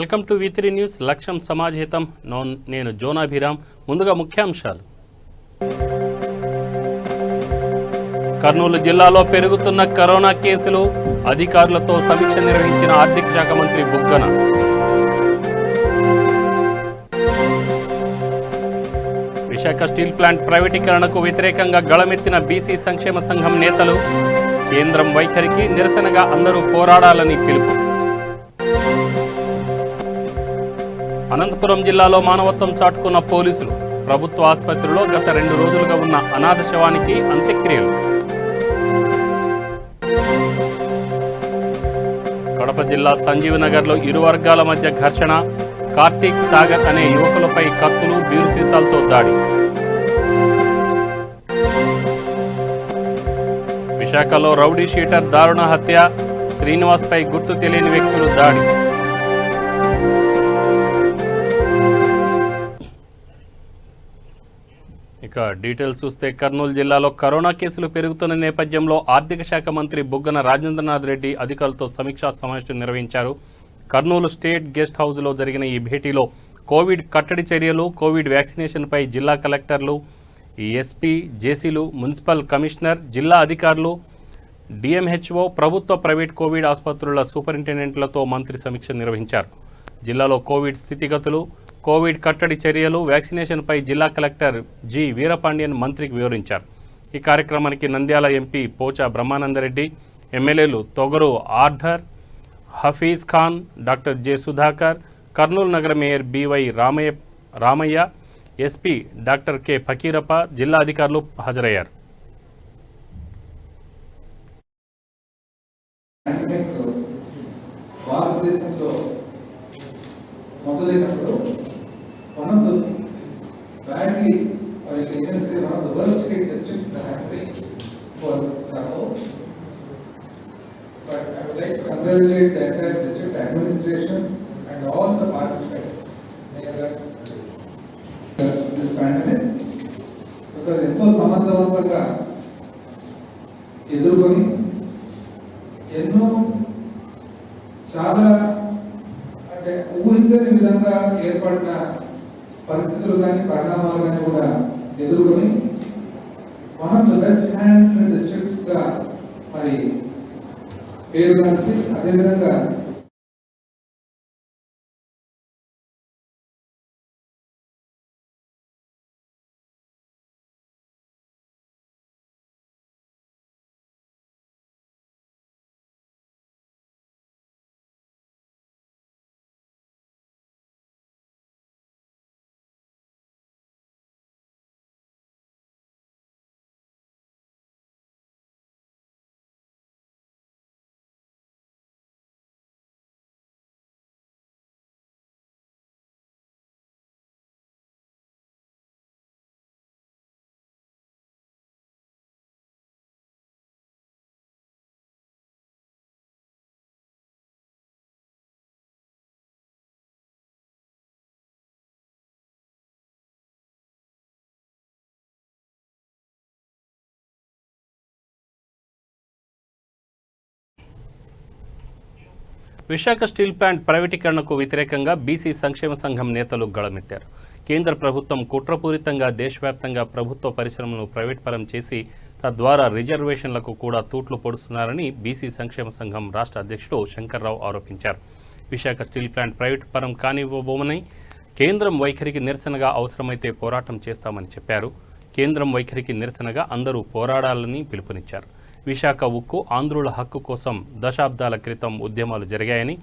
Welcome to V3 news. లక్ష్యం సమాజహితం. నేను జోనాభిరామ్. ముందుగా ముఖ్యాంశాలు. కర్నూలు జిల్లాలో పెరుగుతున్న కరోనా కేసులు. అధికారులతో సమీక్ష నిర్వహించిన ఆర్థిక శాఖ మంత్రి బుగ్గన. విశాఖ స్టీల్ ప్లాంట్ ప్రైవేటీకరణకు వ్యతిరేకంగా గళమెత్తిన బీసీ సంక్షేమ సంఘం నేతలు. కేంద్రం వైఖరికి నిరసనగా అందరూ పోరాడాలని పిలుపు. అనంతపురం జిల్లాలో మానవత్వం చాటుకున్న పోలీసులు. ప్రభుత్వ ఆసుపత్రిలో గత 2 రోజులుగా ఉన్న అనాథ శవానికి అంత్యక్రియలు. కడప జిల్లా సంజీవనగర్లో ఇరు వర్గాల మధ్య ఘర్షణ. కార్తీక్ సాగర్ అనే యువకులపై కత్తులు, బీరు సీసాలతో దాడి. విశాఖలో రౌడీ షీటర్ దారుణ హత్య. శ్రీనివాస్పై గుర్తు తెలియని వ్యక్తులు దాడి. ఇక డీటెయిల్స్ చూస్తే, కర్నూలు జిల్లాలో కరోనా కేసులు పెరుగుతున్న నేపథ్యంలో ఆర్థిక శాఖ మంత్రి బుగ్గన రాజేంద్రనాథ్ రెడ్డి అధికారులతో సమీక్షా సమావేశం నిర్వహించారు. కర్నూలు స్టేట్ గెస్ట్ హౌస్లో జరిగిన ఈ భేటీలో కోవిడ్ కట్టడి చర్యలు, కోవిడ్ వ్యాక్సినేషన్పై జిల్లా కలెక్టర్లు, ఎస్పీ, జేసీలు, మున్సిపల్ కమిషనర్, జిల్లా అధికారులు, డిఎంహెచ్ఓ, ప్రభుత్వ ప్రైవేట్ కోవిడ్ ఆసుపత్రుల సూపరింటెండెంట్లతో మంత్రి సమీక్ష నిర్వహించారు. జిల్లాలో కోవిడ్ స్థితిగతులు, కోవిడ్ కట్టడి చర్యలు, వ్యాక్సినేషన్పై జిల్లా కలెక్టర్ జి వీరపాండ్యన్ మంత్రికి వివరించారు. ఈ కార్యక్రమానికి నంద్యాల ఎంపీ పోచా బ్రహ్మానందరెడ్డి, ఎమ్మెల్యేలు Thogaru Arthur, Hafeez Khan, doctor J Sudhakar, Kurnool నగర mayor BY Ramaiah, SP doctor K Fakirappa, జిల్లా అధికారులు హాజరయ్యారు. One of the badly, or you can say one of the worst hit districts in the country was Karaul. But I would like to congratulate the entire district administration and all the participants in this pandemic, because ఎంతో సమర్థవంతంగా ఎదుర్కొని ఎన్నో చాలా అంటే ఊహించని విధంగా ఏర్పడిన పరిస్థితులు కానీ పరిణామాలు కానీ కూడా ఎదుర్కొని one of the best hand districts గా మరి పేరుగాంచి, అదేవిధంగా విశాఖ స్టీల్ ప్లాంట్ ప్రైవేటీకరణకు వ్యతిరేకంగా బీసీ సంక్షేమ సంఘం నేతలు గళమెత్తారు. కేంద్ర ప్రభుత్వం కుట్రపూరితంగా దేశవ్యాప్తంగా ప్రభుత్వ పరిశ్రమలను ప్రైవేట్ పరం చేసి తద్వారా రిజర్వేషన్లకు కూడా తూట్లు పొడుస్తున్నారని బీసీ సంక్షేమ సంఘం రాష్ట్ర అధ్యక్షుడు శంకర్రావు ఆరోపించారు. విశాఖ స్టీల్ ప్లాంట్ ప్రైవేట్ పరం కానివ్వబోమని, కేంద్రం వైఖరికి నిరసనగా అవసరమైతే పోరాటం చేస్తామని చెప్పారు. కేంద్రం వైఖరికి నిరసనగా అందరూ పోరాడాలని పిలుపునిచ్చారు. విశాఖ ఉక్కు, ఆంధ్రుల హక్కు కోసం దశాబ్దాల క్రితం ఉద్యమాలు జరిగాయని,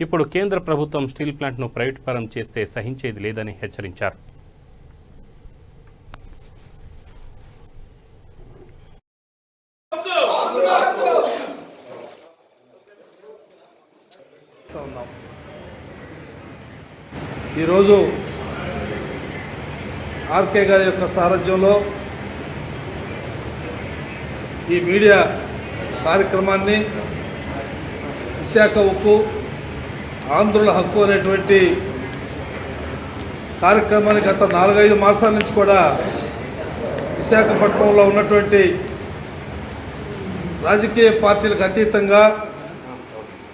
ఇప్పుడు కేంద్ర ప్రభుత్వం స్టీల్ ప్లాంట్ను ప్రైవేట్ పరం చేస్తే సహించేది లేదని హెచ్చరించారు. ఈరోజు ఆర్కే గారి యొక్క సారథ్యంలో ఈ మీడియా కార్యక్రమాన్ని విశాఖ ఉక్కు, ఆంధ్రుల హక్కు అనేటువంటి కార్యక్రమాన్ని గత 4-5 మాసాల నుంచి కూడా విశాఖపట్నంలో ఉన్నటువంటి రాజకీయ పార్టీలకు అతీతంగా,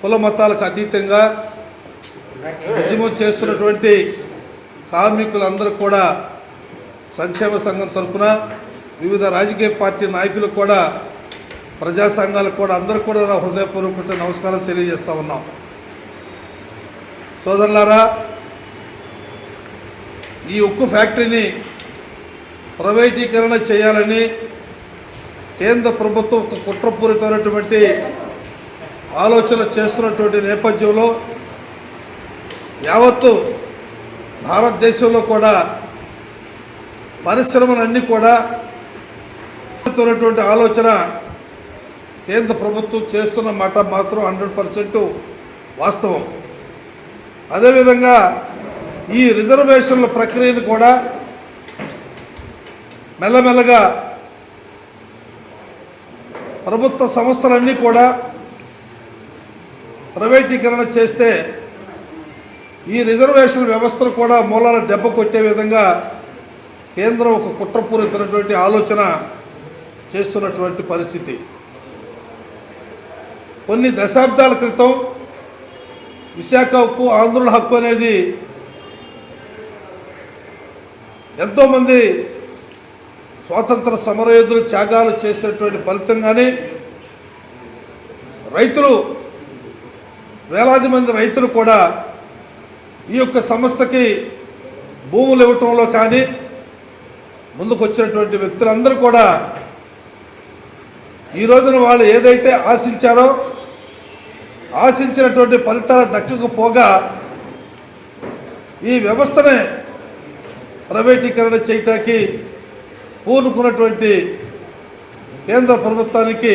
కుల మతాలకు అతీతంగా ఉద్యమం చేస్తున్నటువంటి కార్మికులందరూ కూడా సంక్షేమ సంఘం తరఫున వివిధ రాజకీయ పార్టీ నాయకులు కూడా ప్రజా సంఘాలకు కూడా అందరూ కూడా నా హృదయపూర్వక నమస్కారాలు తెలియజేస్తూ ఉన్నాం. సోదరులారా, ఈ ఉక్కు ఫ్యాక్టరీని ప్రైవేటీకరణ చేయాలని కేంద్ర ప్రభుత్వం ఒక కుట్రపూరితమైనటువంటి ఆలోచన చేస్తున్నటువంటి నేపథ్యంలో యావత్తు భారతదేశంలో కూడా పరిశ్రమలన్నీ కూడా ఆలోచన కేంద్ర ప్రభుత్వం చేస్తున్న మాట మాత్రం 100% వాస్తవం. అదేవిధంగా ఈ రిజర్వేషన్ల ప్రక్రియను కూడా మెల్లమెల్లగా ప్రభుత్వ సంస్థలన్నీ కూడా ప్రైవేటీకరణ చేస్తే ఈ రిజర్వేషన్ వ్యవస్థను కూడా మూలాల దెబ్బ కొట్టే విధంగా కేంద్రం ఒక కుట్రపూరితమైనటువంటి ఆలోచన చేస్తున్నటువంటి పరిస్థితి. కొన్ని దశాబ్దాల క్రితం విశాఖ ఉక్కు, ఆంధ్రుల హక్కు అనేది ఎంతోమంది స్వాతంత్ర సమరయోధులు త్యాగాలు చేసినటువంటి ఫలితంగానే రైతులు, వేలాది మంది రైతులు కూడా ఈ యొక్క సంస్థకి భూములు ఇవ్వటంలో కానీ ముందుకు వచ్చినటువంటి వ్యక్తులందరూ కూడా ఈ రోజున వాళ్ళు ఏదైతే ఆశించారో ఆశించినటువంటి ఫలితాలు దక్కకపోగా ఈ వ్యవస్థనే ప్రైవేటీకరణ చేయటానికి పూనుకున్నటువంటి కేంద్ర ప్రభుత్వానికి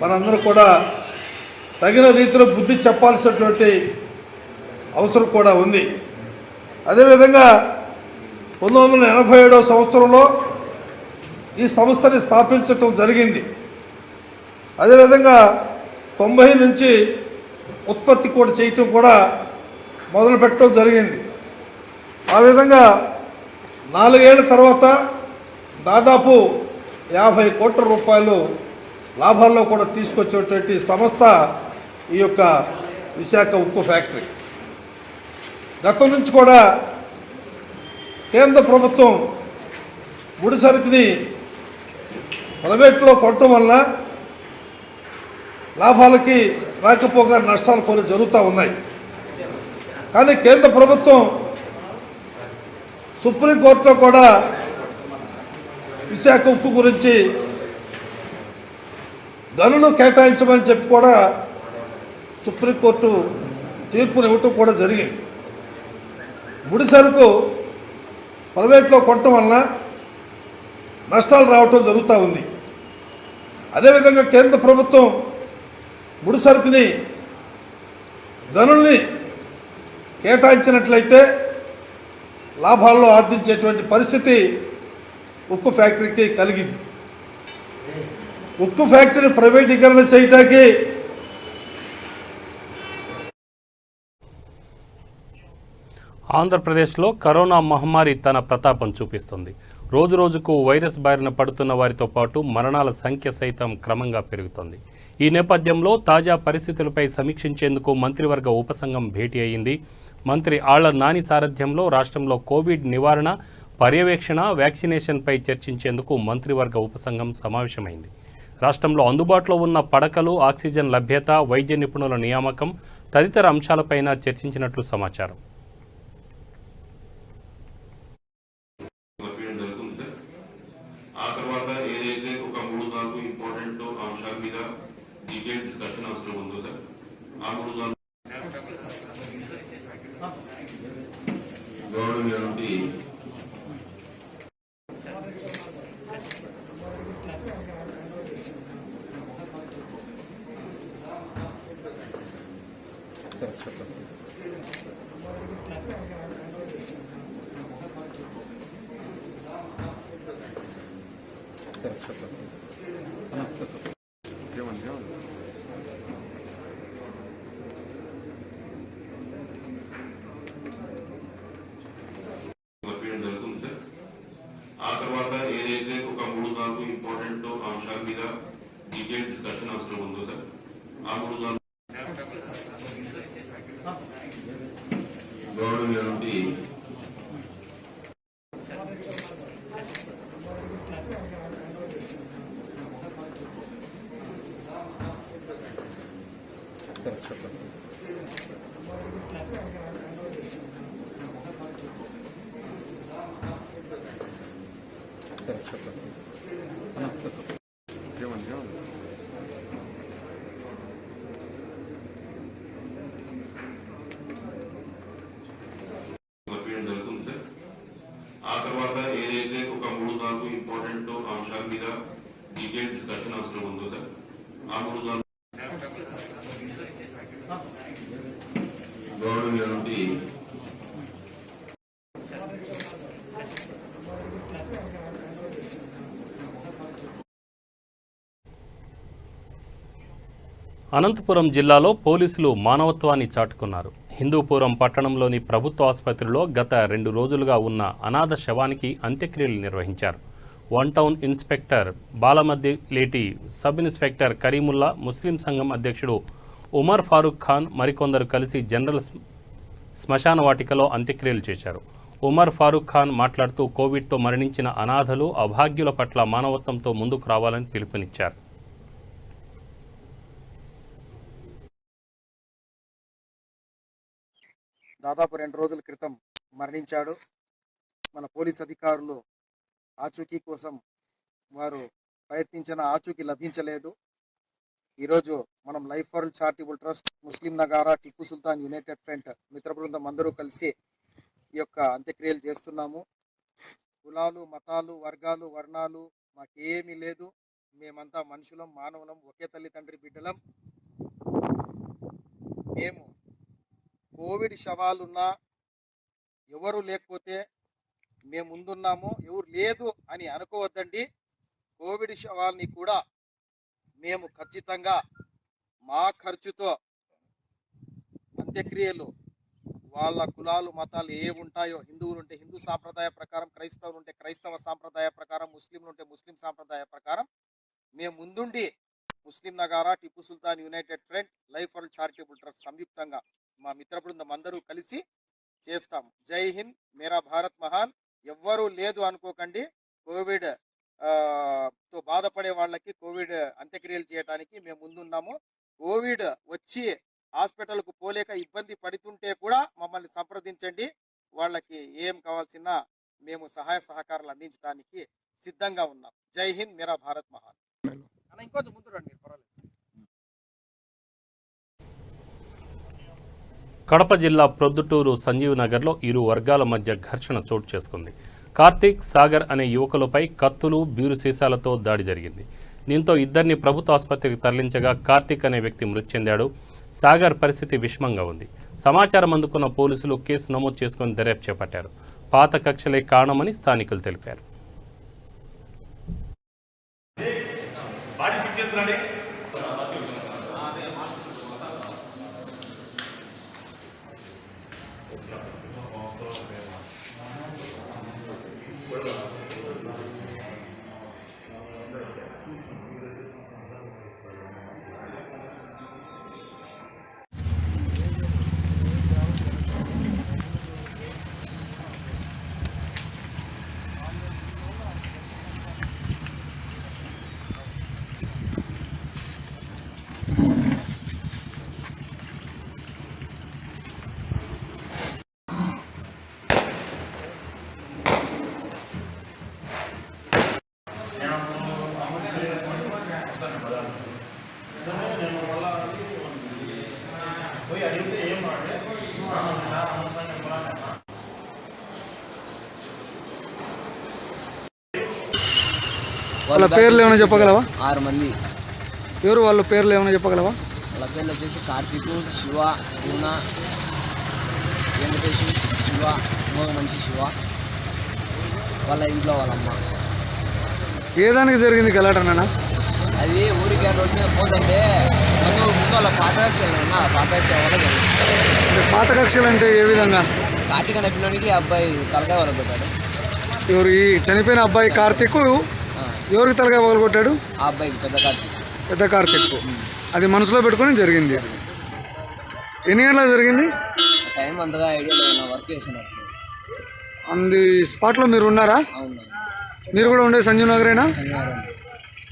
మనందరూ కూడా తగిన రీతిలో బుద్ధి చెప్పాల్సినటువంటి అవసరం కూడా ఉంది. అదేవిధంగా 1987 సంవత్సరంలో ఈ సంస్థని స్థాపించటం జరిగింది. అదేవిధంగా 90 నుంచి ఉత్పత్తి కూడా చేయటం కూడా మొదలుపెట్టడం జరిగింది. ఆ విధంగా 4 ఏళ్ల తర్వాత దాదాపు 50 కోట్ల రూపాయలు లాభాల్లో కూడా తీసుకొచ్చేటువంటి సంస్థ ఈ యొక్క విశాఖ ఉక్కు ఫ్యాక్టరీ. గతం నుంచి కూడా కేంద్ర ప్రభుత్వం ముడి సరుకుని ప్రైవేట్లో కొట్టడం వల్ల లాభాలకి రాకపోగా నష్టాలు కొన్ని జరుగుతూ ఉన్నాయి. కానీ కేంద్ర ప్రభుత్వం సుప్రీంకోర్టులో కూడా విశాఖ ఉక్కు గురించి గనులు కేటాయించమని చెప్పి కూడా సుప్రీంకోర్టు తీర్పుని ఇవ్వటం కూడా జరిగింది. ముడి సరుకు ప్రైవేట్లో కొట్టడం వలన నష్టాలు రావటం జరుగుతూ ఉంది. అదేవిధంగా కేంద్ర ప్రభుత్వం ముడి సరుకుని, గనుల్ని కేటాయించినట్లయితే లాభాల్లో ఆర్జించేటువంటి పరిస్థితి ఉక్కు ఫ్యాక్టరీకి కలిగింది. ఉక్కు ఫ్యాక్టరీ ప్రైవేటీకరణ చేయటానికి ఆంధ్రప్రదేశ్లో కరోనా మహమ్మారి తన ప్రతాపం చూపిస్తుంది. రోజురోజుకు వైరస్ బారిన పడుతున్న వారితో పాటు మరణాల సంఖ్య సైతం క్రమంగా పెరుగుతోంది. ఈ నేపథ్యంలో తాజా పరిస్థితులపై సమీక్షించేందుకు మంత్రివర్గ ఉపసంఘం భేటీ అయింది. మంత్రి ఆళ్ల నాని సారథ్యంలో రాష్ట్రంలో కోవిడ్ నివారణ, పర్యవేక్షణ, వ్యాక్సినేషన్పై చర్చించేందుకు మంత్రివర్గ ఉపసంఘం సమావేశమైంది. రాష్ట్రంలో అందుబాటులో ఉన్న పడకలు, ఆక్సిజన్ లభ్యత, వైద్య నిపుణుల నియామకం తదితర అంశాలపైన చర్చించినట్లు సమాచారం. ఆ తర్వాత ఏదైతే ఒక 3-4 ఇంపార్టెంట్ అంశాల మీద డీటెయిల్ డిస్కషన్ అవసరం ఉందో సార్, ఆ 3-4 గౌరవనీయులైనటువంటి పంపించడం జరుగుతుంది సార్. ఆ తర్వాత ఏదైతే ఒక 3-4 ఇంపార్టెంట్ అంశాల మీద డీటెయిల్ డిస్కషన్ అవసరం ఉందో సార్, ఆ 3-4 గౌరవనీయులైనటువంటి అనంతపురం జిల్లాలో పోలీసులు మానవత్వాన్ని చాటుకున్నారు. హిందూపురం పట్టణంలోని ప్రభుత్వ ఆసుపత్రిలో గత 2 రోజులుగా ఉన్న అనాథ శవానికి అంత్యక్రియలు నిర్వహించారు. One town inspector Balamaddileti, sub inspector Kareemulla, ముస్లిం సంఘం అధ్యక్షుడు ఉమర్ ఫారూక్ ఖాన్ మరికొందరు కలిసి జనరల్ శ్మశాన వాటికలో అంత్యక్రియలు చేశారు. ఉమర్ ఫారూక్ ఖాన్ మాట్లాడుతూ కోవిడ్తో మరణించిన అనాథలు, అభాగ్యుల పట్ల మానవత్వంతో ముందుకు రావాలని పిలుపునిచ్చారు. దాదాపు 2 రోజుల క్రితం మరణించాడు. మన పోలీస్ అధికారులు ఆచూకీ కోసం వారు ప్రయత్నించిన ఆచూకీ లభించలేదు. ఈరోజు మనం లైఫ్ వరల్డ్ చారిటబుల్ ట్రస్ట్, ముస్లిం నగారా, టిప్పు సుల్తాన్ యునైటెడ్ ఫ్రంట్ మిత్ర బృందం అందరూ కలిసి ఈ యొక్క అంత్యక్రియలు చేస్తున్నాము. కులాలు, మతాలు, వర్గాలు, వర్ణాలు మాకేమీ లేదు. మేమంతా మనుషులం, మానవులం, ఒకే తల్లిదండ్రి బిడ్డలం. మేము కోవిడ్ శవాలున్నా, ఎవరు లేకపోతే మేము ముందున్నాము, ఎవరు లేదు అని అనుకోవద్దండి. కోవిడ్ శవాల్ని కూడా మేము ఖచ్చితంగా మా ఖర్చుతో అంత్యక్రియలు, వాళ్ళ కులాలు మతాలు ఏ ఉంటాయో, హిందువులు ఉంటే హిందూ సాంప్రదాయ ప్రకారం, క్రైస్తవులు ఉంటే క్రైస్తవ సాంప్రదాయ ప్రకారం, ముస్లింలు ఉంటే ముస్లిం సాంప్రదాయ ప్రకారం మేము ముందుండి ముస్లిం నగారా, Tipu Sultan united front, life world charitable trust సంయుక్తంగా మా మిత్ర బృందం అందరూ కలిసి చేస్తాం. జై హింద్, మేరా భారత్ మహాన్. ఎవ్వరూ లేదు అనుకోకండి. కోవిడ్ తో బాధపడే వాళ్ళకి కోవిడ్ అంత్యక్రియలు చేయడానికి మేము ముందున్నాము. కోవిడ్ వచ్చి హాస్పిటల్కు పోలేక ఇబ్బంది పడుతుంటే కూడా మమ్మల్ని సంప్రదించండి. వాళ్ళకి ఏం కావాల్సిన మేము సహాయ సహకారాలు అందించడానికి సిద్ధంగా ఉన్నాం. జై హింద్, మేరా భారత్ మహాన్. అన్న ఇంకొంచెం ముందు రండి, పర్వాలేదు. కడప జిల్లా ప్రొద్దుటూరు సంజీవ్ నగర్లో ఇరు వర్గాల మధ్య ఘర్షణ చోటు చేసుకుంది. కార్తీక్, సాగర్ అనే యువకులపై కత్తులు, బీరు సీసాలతో దాడి జరిగింది. దీంతో ఇద్దరిని ప్రభుత్వ ఆసుపత్రికి తరలించగా కార్తీక్ అనే వ్యక్తి మృతి చెందాడు. సాగర్ పరిస్థితి విషమంగా ఉంది. సమాచారం అందుకున్న పోలీసులు కేసు నమోదు చేసుకుని దర్యాప్తు చేపట్టారు. పాత కక్షలే కారణమని స్థానికులు తెలిపారు. వాళ్ళ పేర్లు ఏమైనా చెప్పగలవా? 6 మంది. ఎవరు వాళ్ళ పేర్లు ఏమైనా చెప్పగలవా? వాళ్ళ పేర్లు వచ్చేసి కార్తీక్, శివ, పూన, వెంకటేష్, శివ, మోగమంచి శివ. వాళ్ళ ఇంట్లో వాళ్ళమ్మ. ఏ దానికి జరిగింది గలాటనా? అది ఊరికి రోడ్డు మీద పోతుంటే ముందు వాళ్ళ పాత కక్షలు వల్ల జరిగింది. పాత కక్షలు అంటే ఏ విధంగా? కార్తీక్ అనే పిల్లనికి అబ్బాయి తలకాయ వల్ల పెట్టాడు. ఎవరు ఈ చనిపోయిన అబ్బాయి కార్తీక్ ఎవరికి తలకాయ పగలు కొట్టాడు? ఆ అబ్బాయికి పెద్ద కార్తీక్. అది మనసులో పెట్టుకొని జరిగింది. ఎన్ని గంటలకు జరిగింది? టైం అంతగా ఐడియా లేదు, నా వర్క్ చేసినప్పుడు. అంది స్పాట్లో మీరు ఉన్నారా? అవును, మీరు కూడా ఉండే సంజీవ్ నగరేనా? శనివారం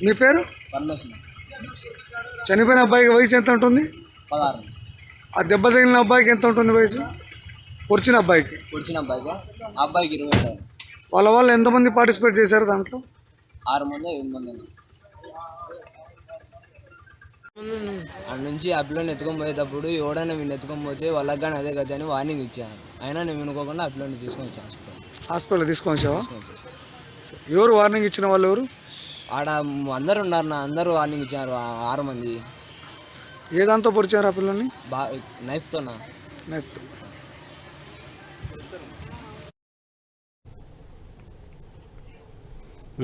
మీ పేరు? పరమేశ్వరం. చనిపోయిన అబ్బాయికి వయసు ఎంత ఉంటుంది? 16. ఆ దెబ్బ తగిలిన అబ్బాయికి ఎంత ఉంటుంది వయసు? పొడిచిన అబ్బాయికి? పొడిచిన అబ్బాయికి, ఆ అబ్బాయికి 20. వాళ్ళు ఎంతమంది పార్టిసిపేట్ చేశారు దాంట్లో? 6 మంది 7 మంది. అక్కడ నుంచి ఆ పిల్లని ఎత్తుకొని పోయేటప్పుడు ఎవడైనా వీళ్ళు ఎత్తుకొని పోతే వాళ్ళకి కానీ అదే కదా అని వార్నింగ్ ఇచ్చాను. అయినా నేను వినుకోకుండా ఆ పిల్లని తీసుకొని వచ్చాను హాస్పిటల్ తీసుకొని వచ్చావా? వచ్చేసాను. ఎవరు వార్నింగ్ ఇచ్చిన వాళ్ళు ఎవరు? ఆడ అందరు ఉన్నారు నా, అందరూ వార్నింగ్ ఇచ్చారు. 6 మంది. ఏ దాంతో పొడిచారు ఆ పిల్లల్ని? నైఫ్తోనా? నైఫ్తో.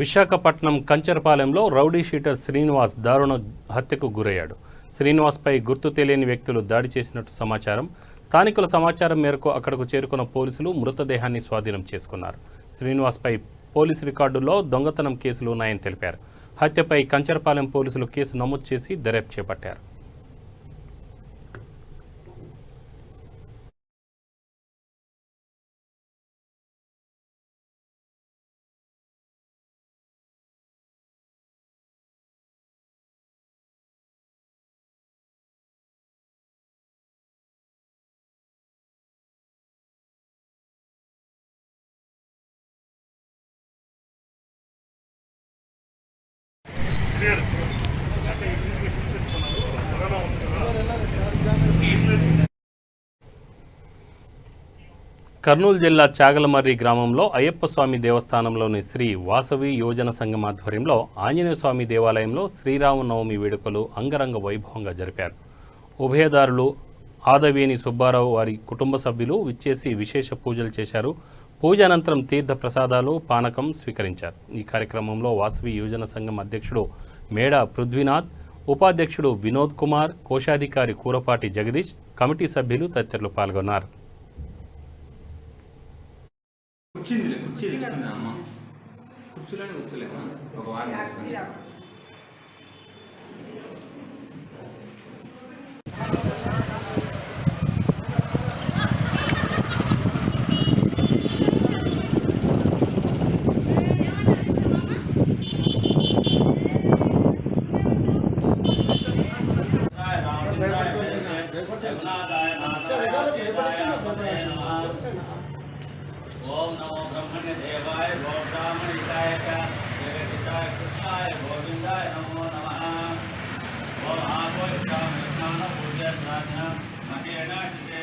విశాఖపట్నం కంచరపాలెంలో రౌడీ షీటర్ శ్రీనివాస్ దారుణ హత్యకు గురయ్యాడు. శ్రీనివాస్పై గుర్తు తెలియని వ్యక్తులు దాడి చేసినట్టు సమాచారం. స్థానికుల సమాచారం మేరకు అక్కడకు చేరుకున్న పోలీసులు మృతదేహాన్ని స్వాధీనం చేసుకున్నారు. శ్రీనివాస్పై పోలీసు రికార్డుల్లో దొంగతనం కేసులు ఉన్నాయని తెలిపారు. హత్యపై కంచరపాలెం పోలీసులు కేసు నమోదు చేసి దర్యాప్తు చేపట్టారు. కర్నూలు జిల్లా చాగలమర్రి గ్రామంలో అయ్యప్ప స్వామి దేవస్థానంలోని శ్రీ వాసవి యోజన సంఘం ఆధ్వర్యంలో ఆంజనేయ స్వామి దేవాలయంలో శ్రీరామనవమి వేడుకలు అంగరంగ వైభవంగా జరిపారు. ఉభయదారులు ఆదవేని సుబ్బారావు వారి కుటుంబ సభ్యులు విచ్చేసి విశేష పూజలు చేశారు. పూజ అనంతరం తీర్థ ప్రసాదాలు, పానకం స్వీకరించారు. ఈ కార్యక్రమంలో వాసవి యోజన సంఘం అధ్యక్షుడు మేడ పృథ్వీనాథ్, ఉపాధ్యక్షుడు వినోద్ కుమార్, కోశాధికారి కూరపాటి జగదీష్, కమిటీ సభ్యులు తదితరులు పాల్గొన్నారు. ओम नमो ब्रह्मण्य देवाय गोब्राह्मणिकाय च जगदिताय कृष्णाय गोविंदाय नमो नमः। ओम आपो स्नान पूजन महेनाशिते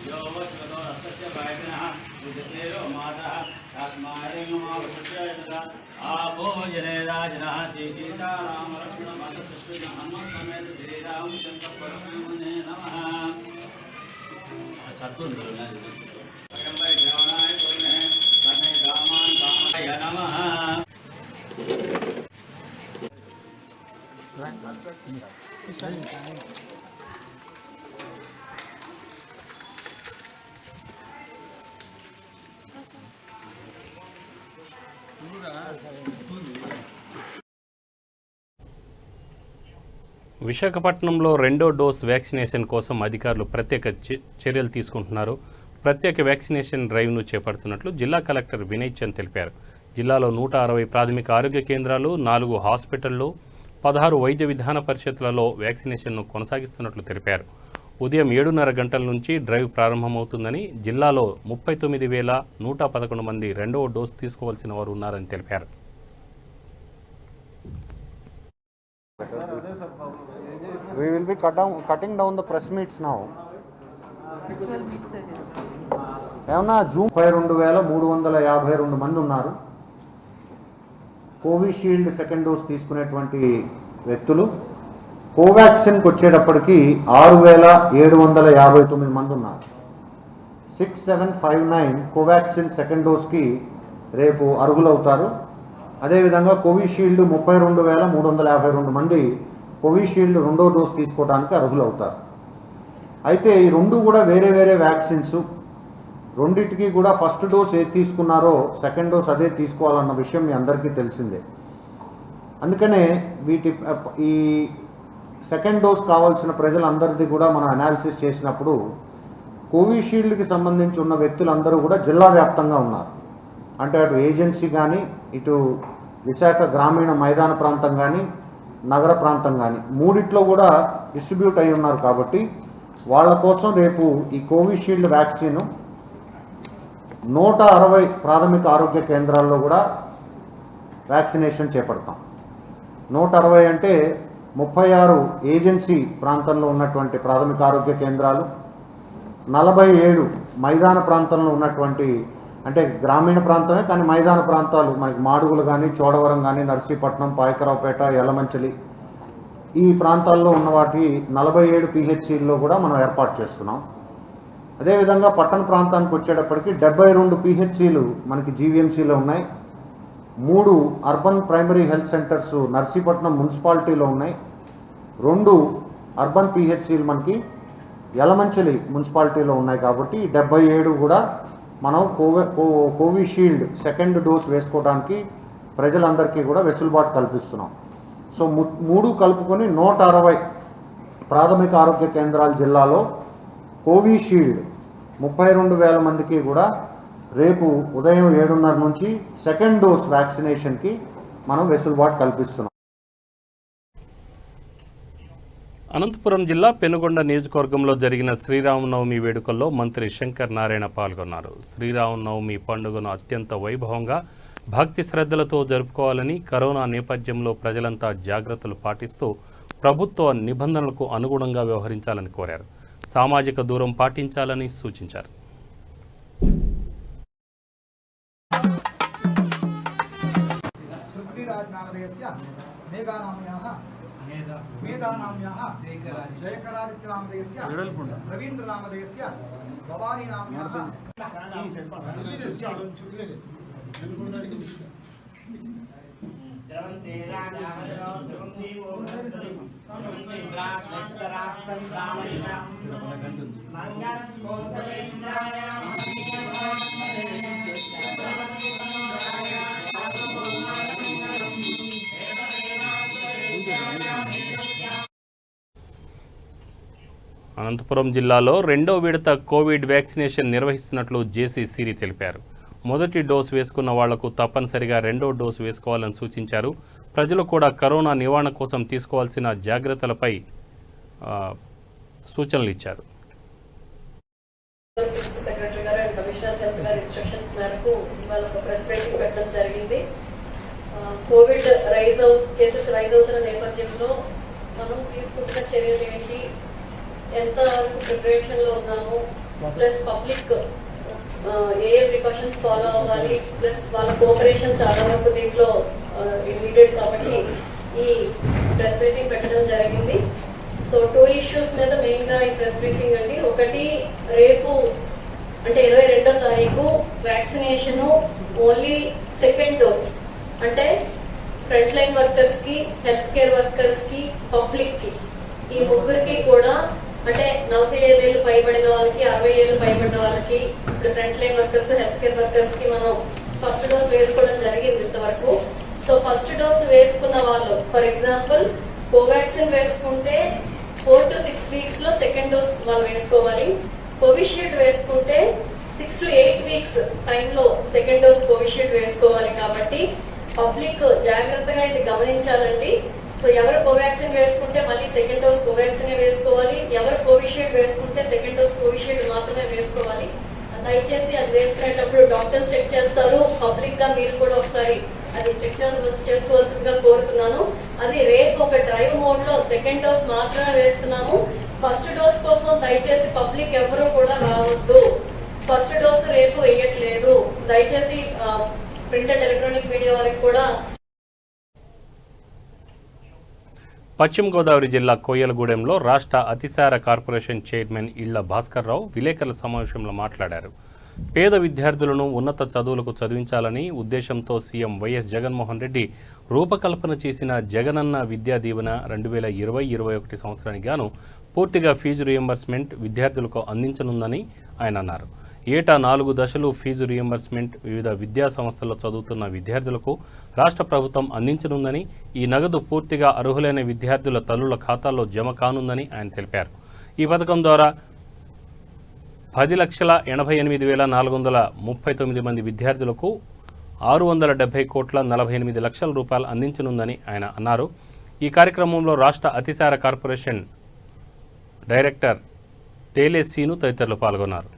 यो वस्वतो रक्तस्य वायिनः उदितेयो मातः तस्माय नमः। आपो जनेदाजनः सीताराम लक्ष्मण भरत हनुमत समेत श्रीराम चंद्र परमात्मने नमः। सत्पुरुष విశాఖపట్నంలో రెండో డోస్ వ్యాక్సినేషన్ కోసం అధికారులు ప్రత్యేక చర్యలు తీసుకుంటున్నారు. ప్రత్యేక వ్యాక్సినేషన్ డ్రైవ్ను చేపడుతున్నట్లు జిల్లా కలెక్టర్ వినయ్ చంద్ తెలిపారు. జిల్లాలో 160 ప్రాథమిక ఆరోగ్య కేంద్రాలు, 4 హాస్పిటళ్లు, 16 వైద్య విధాన పరిషత్లలో వ్యాక్సినేషన్ను కొనసాగిస్తున్నట్లు తెలిపారు. ఉదయం 7:30 గంటల నుంచి డ్రైవ్ ప్రారంభమవుతుందని, జిల్లాలో 39,111 మంది రెండవ డోసు తీసుకోవాల్సిన వారు ఉన్నారని తెలిపారు. We will be cutting down the press meets now. ఏమన్నా జూన్ 32,352 మంది ఉన్నారు. కోవిషీల్డ్ సెకండ్ డోస్ తీసుకునేటువంటి వ్యక్తులు. కోవాక్సిన్కి వచ్చేటప్పటికి 6,759 మంది ఉన్నారు. 6759 కోవాక్సిన్ సెకండ్ డోస్కి రేపు అర్హులవుతారు. అదేవిధంగా కోవిషీల్డ్ 32,352 మంది కోవిషీల్డ్ రెండో డోస్ తీసుకోవడానికి అర్హులవుతారు. అయితే ఈ రెండు కూడా వేరే వేరే వ్యాక్సిన్స్. రెండింటికి కూడా ఫస్ట్ డోస్ ఏది తీసుకున్నారో సెకండ్ డోస్ అదే తీసుకోవాలన్న విషయం మీ అందరికీ తెలిసిందే. అందుకనే ఈ సెకండ్ డోస్ కావాల్సిన ప్రజలందరిది కూడా మనం అనాలిసిస్ చేసినప్పుడు కోవిషీల్డ్కి సంబంధించి ఉన్న వ్యక్తులందరూ కూడా జిల్లా వ్యాప్తంగా ఉన్నారు. అంటే అటు ఏజెన్సీ కానీ, ఇటు విశాఖ గ్రామీణ మైదాన ప్రాంతం కానీ, నగర ప్రాంతం కానీ మూడిట్లో కూడా డిస్ట్రిబ్యూట్ అయి ఉన్నారు. కాబట్టి వాళ్ళ కోసం రేపు ఈ కోవిషీల్డ్ వ్యాక్సిన్ 160 ప్రాథమిక ఆరోగ్య కేంద్రాల్లో కూడా వ్యాక్సినేషన్ చేపడతాం. 160 అంటే 36 ఏజెన్సీ ప్రాంతంలో ఉన్నటువంటి ప్రాథమిక ఆరోగ్య కేంద్రాలు, 47 మైదాన ప్రాంతంలో ఉన్నటువంటి, అంటే గ్రామీణ ప్రాంతమే కానీ మైదాన ప్రాంతాలు మనకి మాడుగులు కానీ, చోడవరం కానీ, నర్సీపట్నం, పాయకరావుపేట, యలమంచిలి ఈ ప్రాంతాల్లో ఉన్న వాటి 47 పిహెచ్సిల్లో కూడా మనం ఏర్పాటు చేస్తున్నాం. అదేవిధంగా పట్టణ ప్రాంతానికి వచ్చేటప్పటికి 72 పిహెచ్సిలు మనకి జీవీఎంసీలో ఉన్నాయి. 3 urban primary health centres Narsipatnam మున్సిపాలిటీలో ఉన్నాయి. 2 అర్బన్ పిహెచ్సిలు మనకి యలమంచిలి మున్సిపాలిటీలో ఉన్నాయి. కాబట్టి 77 కూడా మనం కోవిషీల్డ్ సెకండ్ డోస్ వేసుకోవడానికి ప్రజలందరికీ కూడా వెసులుబాటు కల్పిస్తున్నాం. సో 3 కలుపుకొని 160 ప్రాథమిక ఆరోగ్య కేంద్రాల జిల్లాలో కోవిషీల్డ్ 32,000 మందికి కూడా రేపు ఉదయం 7:30 నుంచి సెకండ్ డోస్ వ్యాక్సినేషన్కి మనం వెసులుబాటు కల్పిస్తున్నాం. అనంతపురం జిల్లా పెనుగొండ నియోజకవర్గంలో జరిగిన శ్రీరామనవమి వేడుకల్లో మంత్రి శంకర్ నారాయణ పాల్గొన్నారు. శ్రీరామనవమి పండుగను అత్యంత వైభవంగా భక్తి శ్రద్ధలతో జరుపుకోవాలని, కరోనా నేపథ్యంలో ప్రజలంతా జాగ్రత్తలు పాటిస్తూ ప్రభుత్వ నిబంధనలకు అనుగుణంగా వ్యవహరించాలని కోరారు. సామాజిక దూరం పాటించాలని సూచించారు. అనంతపురం జిల్లాలో 2వ విడత కోవిడ్ వ్యాక్సినేషన్ నిర్వహిస్తున్నట్లు జేసీ సిరి తెలిపారు. మొదటి డోసు వేసుకున్న వాళ్లకు తప్పనిసరిగా 2వ డోసు వేసుకోవాలని సూచించారు. ప్రజలు కూడా కరోనా నివారణ కోసం తీసుకోవాల్సిన జాగ్రత్తలపై సూచనలు ఇచ్చారు. కోవిడ్ కేసెస్ రైజ్ అవుతున్న నేపథ్యంలో మనం తీసుకుంటున్న చర్యలు ఏంటి, ఎంత వరకు ప్రిపరేషన్ లో ఉన్నాము, ప్లస్ పబ్లిక్ ఏ ప్రికాషన్స్ ఫాలో అవ్వాలి, ప్లస్ వాళ్ళ కోఆపరేషన్ చాలా వరకు దీంట్లో నీడెడ్. కాబట్టి ఈ ప్రెస్ బ్రీఫింగ్ పెట్టడం జరిగింది. సో 2 ఇష్యూస్ మీద మెయిన్ గా ఈ ప్రెస్ బ్రీఫింగ్ అండి. ఒకటి, రేపు అంటే 22వ తారీఖు వ్యాక్సినేషన్ ఓన్లీ సెకండ్ డోస్, అంటే ఫ్రంట్ లైన్ వర్కర్స్ కి, హెల్త్ కేర్ వర్కర్స్ కి, పబ్లిక్ కి, ఈ ముగ్గురికి కూడా, అంటే 45 ఏళ్ళు పైబడిన వాళ్ళకి, 60 ఏళ్ళు పైబడిన వాళ్ళకి, ఇప్పుడు front line workers, health care workers కి మనం ఫస్ట్ డోస్ వేసుకోవడం జరిగింది ఇంతవరకు. సో ఫస్ట్ డోస్ వేసుకున్న వాళ్ళు, ఫర్ ఎగ్జాంపుల్ కోవాక్సిన్ వేసుకుంటే 4 to 6 వీక్స్ లో సెకండ్ డోస్ వాళ్ళు వేసుకోవాలి. కోవిషీల్డ్ వేసుకుంటే 6 to 8 వీక్స్ టైంలో సెకండ్ డోస్ కోవిషీల్డ్ వేసుకోవాలి. కాబట్టి పబ్లిక్ జాగ్రత్తగా ఇది గమనించాలండి. సో ఎవరు కోవాక్సిన్ వేసుకుంటే మళ్ళీ సెకండ్ డోస్ కోవాక్సిన్ వేసుకోవాలి, ఎవరు కోవిషీల్డ్ వేసుకుంటే సెకండ్ డోస్ కోవిషీల్డ్ మాత్రమే వేసుకోవాలి. దయచేసి అది వేసుకునేటప్పుడు డాక్టర్స్ చెక్ చేస్తారు, పబ్లిక్ గా మీరు కూడా ఒకసారి అది చెక్ చేసుకోవాల్సిందిగా కోరుతున్నాను. అది రేపు ఒక డ్రైవ్ మోడ్ లో సెకండ్ డోస్ మాత్రమే వేస్తున్నాము. ఫస్ట్ డోస్ కోసం దయచేసి పబ్లిక్ ఎవరు కూడా రావద్దు. ఫస్ట్ డోస్ రేపు వేయట్లేదు. దయచేసి ప్రింటెడ్ ఎలక్ట్రానిక్ మీడియా వారికి కూడా. పశ్చిమ గోదావరి జిల్లా కోయలగూడెంలో రాష్ట్ర అతిసార కార్పొరేషన్ చైర్మన్ ఇళ్ల భాస్కర్ రావు విలేకరుల సమావేశంలో మాట్లాడారు. పేద విద్యార్థులను ఉన్నత చదువులకు చదివించాలని ఉద్దేశంతో సీఎం వైఎస్ జగన్మోహన్ రెడ్డి రూపకల్పన చేసిన జగనన్న విద్యా దీవెన 2020-21 సంవత్సరానికి గాను పూర్తిగా ఫీజు రియంబర్స్మెంట్ విద్యార్థులకు అందించనుందని ఆయన అన్నారు. ఏటా 4 దశలు ఫీజు రియంబర్స్మెంట్ వివిధ విద్యా సంస్థల్లో చదువుతున్న విద్యార్థులకు రాష్ట్ర ప్రభుత్వం అందించనుందని, ఈ నగదు పూర్తిగా అర్హులైన విద్యార్థుల తల్లుల ఖాతాల్లో జమ కానుందని ఆయన తెలిపారు. ఈ పథకం ద్వారా 10,88,439 మంది విద్యార్థులకు 670,48 లక్షల రూపాయలు అందించనుందని ఆయన అన్నారు. ఈ కార్యక్రమంలో రాష్ట్ర అతిసార కార్పొరేషన్ డైరెక్టర్ తేలే సీను తదితరులు పాల్గొన్నారు.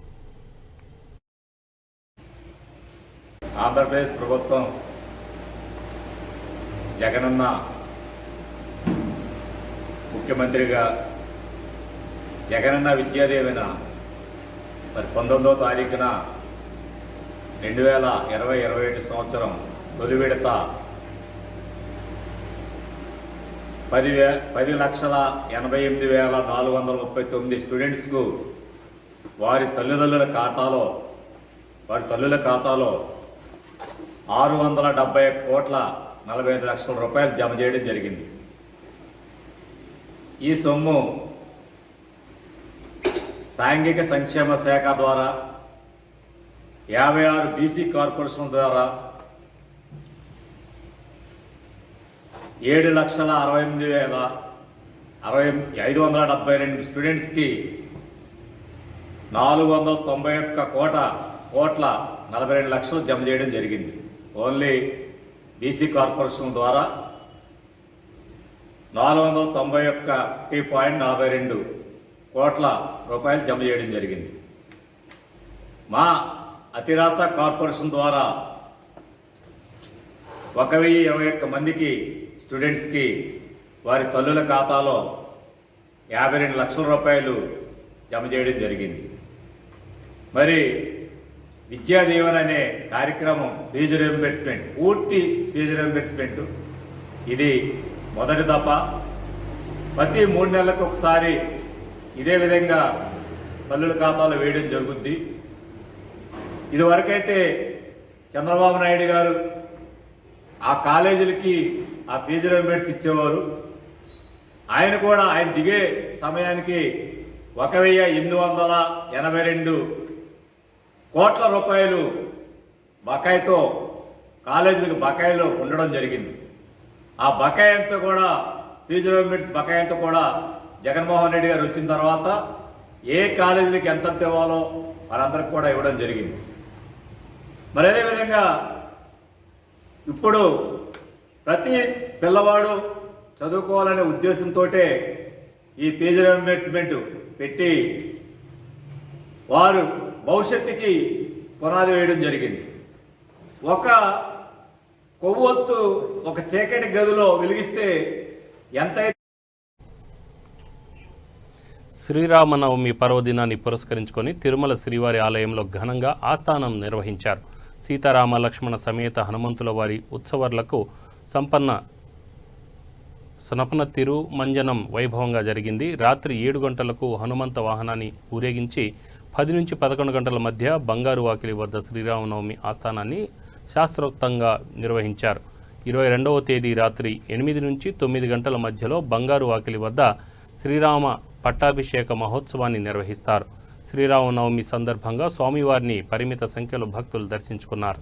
ఆంధ్రప్రదేశ్ ప్రభుత్వం జగనన్న ముఖ్యమంత్రిగా జగనన్న విద్యాదీవెన మరి 19వ తారీఖున 2020-21 సంవత్సరం తొలి విడత 10,88,439 స్టూడెంట్స్కు వారి తల్లుల ఖాతాలో 670,40,45 లక్షల రూపాయలు జమ చేయడం జరిగింది. ఈ సొమ్ము సాంఘిక సంక్షేమ శాఖ ద్వారా 56 బీసీ కార్పొరేషన్ ద్వారా 7,68,572 స్టూడెంట్స్కి 491,42 లక్షలు జమ చేయడం జరిగింది. ఓన్లీ బీసీ కార్పొరేషన్ ద్వారా 491,42 కోట్ల రూపాయలు జమ చేయడం జరిగింది. మా అతిరాస కార్పొరేషన్ ద్వారా 1,021 మందికి స్టూడెంట్స్కి వారి తల్లుల ఖాతాలో 52 లక్షల రూపాయలు జమ చేయడం జరిగింది. మరి విద్యా దీవెన అనే కార్యక్రమం ఫీజు రీయింబర్స్మెంట్, పూర్తి ఫీజు రీయింబర్స్మెంట్ ఇది మొదటి దఫ. ప్రతి 3 నెలలకు ఒకసారి ఇదే విధంగా తల్లుల ఖాతాలో వేయడం జరుగుద్ది. ఇదివరకైతే చంద్రబాబు నాయుడు గారు ఆ కాలేజీలకి ఆ ఫీజు రీయింబర్స్ ఇచ్చేవారు. ఆయన కూడా ఆయన దిగే సమయానికి 1,882 కోట్ల రూపాయలు బకాయితో కాలేజీలకు బకాయిలో ఉండడం జరిగింది. ఆ బకాయి అంతా కూడా ఫీజు రీయింబర్స్ బకాయి అంతా కూడా జగన్మోహన్ రెడ్డి గారు వచ్చిన తర్వాత ఏ కాలేజీలకు ఎంత ఇవ్వాలో వారందరికి కూడా ఇవ్వడం జరిగింది. మరి అదేవిధంగా ఇప్పుడు ప్రతి పిల్లవాడు చదువుకోవాలనే ఉద్దేశంతో ఈ ఫీజు రీయింబర్స్మెంట్ పెట్టి వారు భవిష్యత్తుకి పునాది వేయడం జరిగింది. ఒక కొవ్వొత్తు ఒక చీకటి గదిలో వెలిగిస్తే ఎంత శ్రీరామనవమి పర్వదినాన్ని పురస్కరించుకొని తిరుమల శ్రీవారి ఆలయంలో ఘనంగా ఆస్థానం నిర్వహించారు. సీతారామ లక్ష్మణ సమేత హనుమంతుల వారి ఉత్సవాలకు సనపన తిరుమంజనం వైభవంగా జరిగింది. రాత్రి 7 గంటలకు హనుమంత వాహనాన్ని ఊరేగించి 10 నుంచి 11 గంటల మధ్య బంగారు వాకిలి వద్ద శ్రీరామనవమి ఆస్థానాన్ని శాస్త్రోక్తంగా నిర్వహించారు. 22వ తేదీ రాత్రి 8 నుంచి 9 గంటల మధ్యలో బంగారు వాకిలి వద్ద శ్రీరామ పట్టాభిషేక మహోత్సవాన్ని నిర్వహిస్తారు. శ్రీరామనవమి సందర్భంగా స్వామివారిని పరిమిత సంఖ్యలో భక్తులు దర్శించుకున్నారు.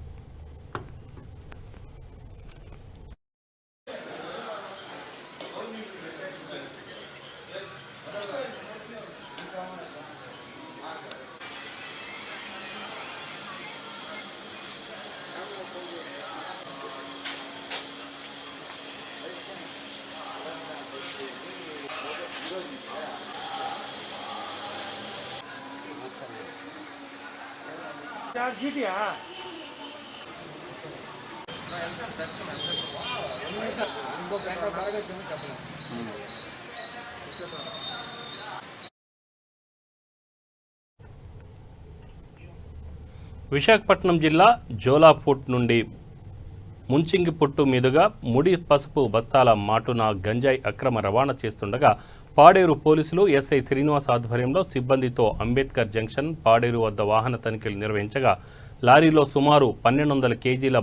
విశాఖపట్నం జిల్లా జోలాపూట్ నుండి ముంచింగిపుట్టు మీదుగా ముడి పసుపు బస్తాల మాటున గంజాయి అక్రమ రవాణా చేస్తుండగా పాడేరు పోలీసులు ఎస్ఐ శ్రీనివాస్ ఆధ్వర్యంలో సిబ్బందితో అంబేద్కర్ జంక్షన్ పాడేరు వద్ద వాహన తనిఖీలు నిర్వహించగా లారీలో సుమారు 1,200 కేజీల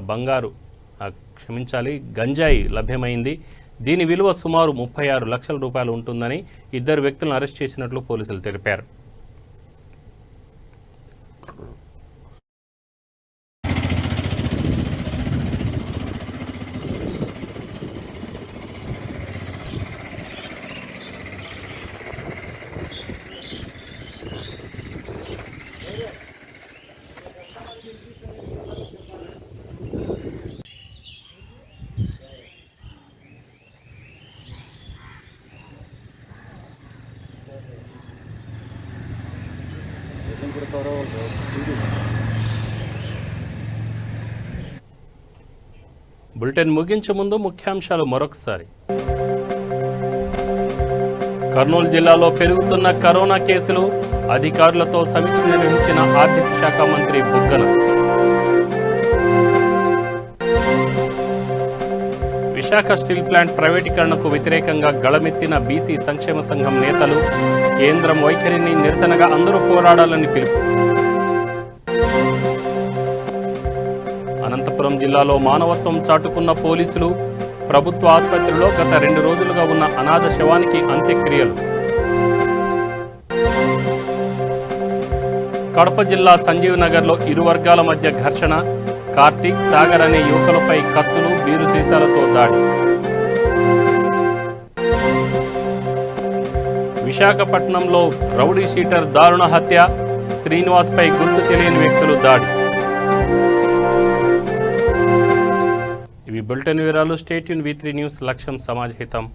గంజాయి లభ్యమైంది. దీని విలువ సుమారు 36 లక్షల రూపాయలు ఉంటుందని 2 వ్యక్తులను అరెస్ట్ చేసినట్లు పోలీసులు తెలిపారు. బులెటిన్ ముగించే ముందు ముఖ్యాంశాలు మరొకసారి. కర్నూలు జిల్లాలో పెరుగుతున్న కరోనా కేసులు, అధికారులతో సమీక్ష నిర్వహించిన ఆర్థిక శాఖ మంత్రి బుగ్గన. విశాఖ స్టీల్ ప్లాంట్ ప్రైవేటీకరణకు వ్యతిరేకంగా గళమెత్తిన బీసీ సంక్షేమ సంఘం నేతలు, కేంద్రం వైఖరిని నిరసనగా అందరూ పోరాడాలని పిలుపు. అనంతపురం జిల్లాలో మానవత్వం చాటుకున్న పోలీసులు, ప్రభుత్వ ఆసుపత్రిలో గత 2 రోజులుగా ఉన్న అనాథ శవానికి అంత్యక్రియలు. కడప జిల్లా సంజీవ్ నగర్లో ఇరు వర్గాల మధ్య ఘర్షణ, కార్తీక్, సాగర్ అనే యువకులపై కత్తులు, బీరు సీసాలతో దాడి. విశాఖపట్నంలో రౌడీ షీటర్ దారుణ హత్య, శ్రీనివాస్పై గుర్తు తెలియని వ్యక్తులు దాడి. ఇవి బులెటిన్ వివరాలు. Stay tune V3 news. లక్ష్యం సమాజ్ హితం.